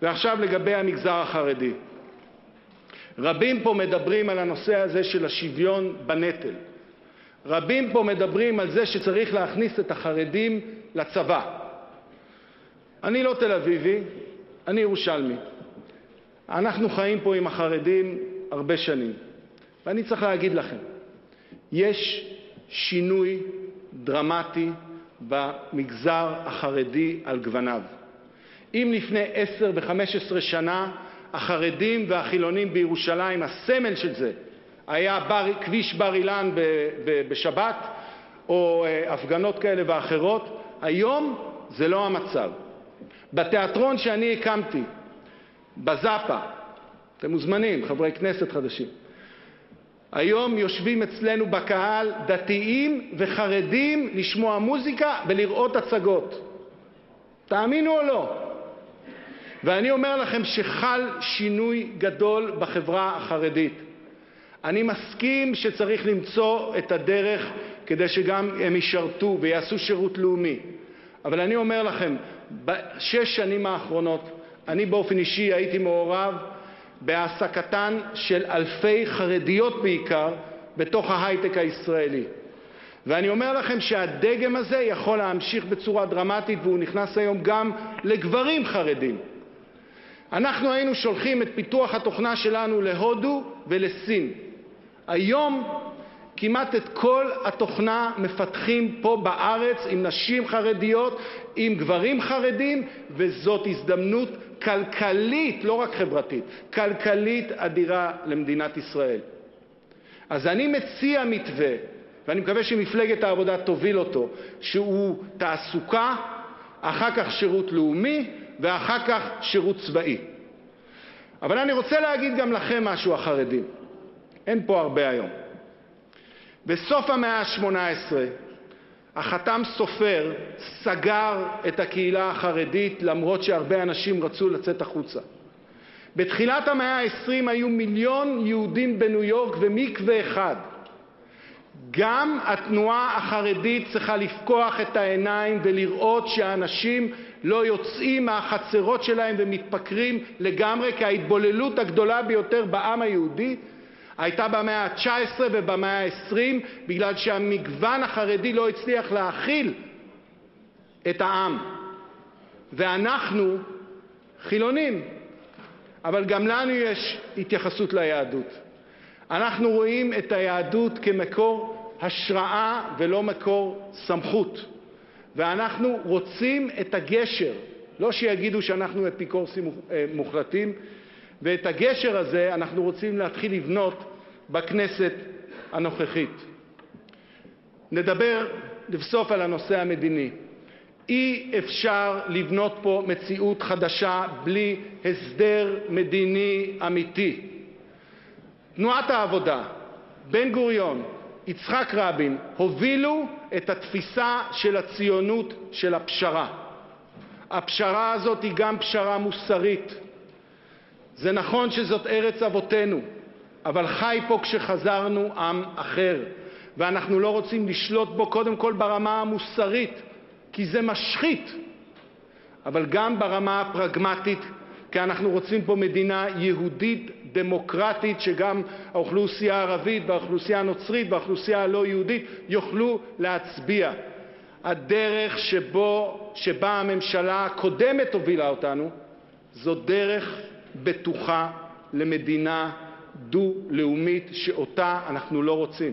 ועכשיו לגבי המגזר החרדי. רבים פה מדברים על הנושא הזה של השוויון בנטל. רבים פה מדברים על זה שצריך להכניס את החרדים לצבא. אני לא תל אביבי, אני ירושלמי. אנחנו חיים פה עם החרדים הרבה שנים. ואני צריך להגיד לכם, יש שינוי דרמטי במגזר החרדי על גווניו. אם לפני 10 ו-15 שנה החרדים והחילונים בירושלים, הסמל של זה היה כביש בר אילן בשבת או הפגנות כאלה ואחרות, היום זה לא המצב. בתיאטרון שאני הקמתי, בזאפה, אתם מוזמנים, חברי כנסת חדשים, היום יושבים אצלנו בקהל דתיים וחרדים לשמוע מוזיקה ולראות הצגות. תאמינו או לא? ואני אומר לכם שחל שינוי גדול בחברה החרדית. אני מסכים שצריך למצוא את הדרך כדי שגם הם ישרתו ויעשו שירות לאומי. אבל אני אומר לכם, בשש שנים האחרונות, אני באופן אישי הייתי מעורב בהעסקתן של אלפי חרדיות בעיקר בתוך ההייטק הישראלי. ואני אומר לכם שהדגם הזה יכול להמשיך בצורה דרמטית, והוא נכנס היום גם לגברים חרדים. אנחנו היינו שולחים את פיתוח התוכנה שלנו להודו ולסין. היום כמעט את כל התוכנה מפתחים פה בארץ עם נשים חרדיות, עם גברים חרדים, וזאת הזדמנות כלכלית, לא רק חברתית, כלכלית אדירה למדינת ישראל. אז אני מציע מתווה, ואני מקווה שמפלגת העבודה תוביל אותו, שהוא תעסוקה, אחר כך שירות לאומי, ואחר כך שירות צבאי. אבל אני רוצה להגיד גם לכם משהו, החרדים. אין פה הרבה היום. בסוף המאה ה-18, החתם סופר סגר את הקהילה החרדית, למרות שהרבה אנשים רצו לצאת החוצה. בתחילת המאה ה-20 היו 1,000,000 יהודים בניו יורק ומקווה אחד. גם התנועה החרדית צריכה לפקוח את העיניים ולראות שהאנשים לא יוצאים מהחצרות שלהם ומתפקרים לגמרי, כי ההתבוללות הגדולה ביותר בעם היהודי הייתה במאה ה-19 ובמאה ה-20, בגלל שהמגוון החרדי לא הצליח להכיל את העם. ואנחנו חילונים, אבל גם לנו יש התייחסות ליהדות. אנחנו רואים את היהדות כמקור השראה ולא מקור סמכות. ואנחנו רוצים את הגשר, לא שיגידו שאנחנו אפיקורסים מוחלטים, ואת הגשר הזה אנחנו רוצים להתחיל לבנות בכנסת הנוכחית. נדבר לבסוף על הנושא המדיני. אי אפשר לבנות פה מציאות חדשה בלי הסדר מדיני אמיתי. תנועת העבודה, בן גוריון, יצחק רבין, הובילו את התפיסה של הציונות של הפשרה. הפשרה הזאת היא גם פשרה מוסרית. זה נכון שזאת ארץ אבותינו, אבל חי פה כשחזרנו עם אחר, ואנחנו לא רוצים לשלוט בו קודם כל ברמה המוסרית, כי זה משחית, אבל גם ברמה הפרגמטית, כי אנחנו רוצים פה מדינה יהודית דמוקרטית, שגם האוכלוסייה הערבית והאוכלוסייה הנוצרית והאוכלוסייה הלא יהודית יוכלו להצביע. הדרך שבה הממשלה הקודמת הובילה אותנו, זו דרך בטוחה למדינה דו-לאומית שאותה אנחנו לא רוצים.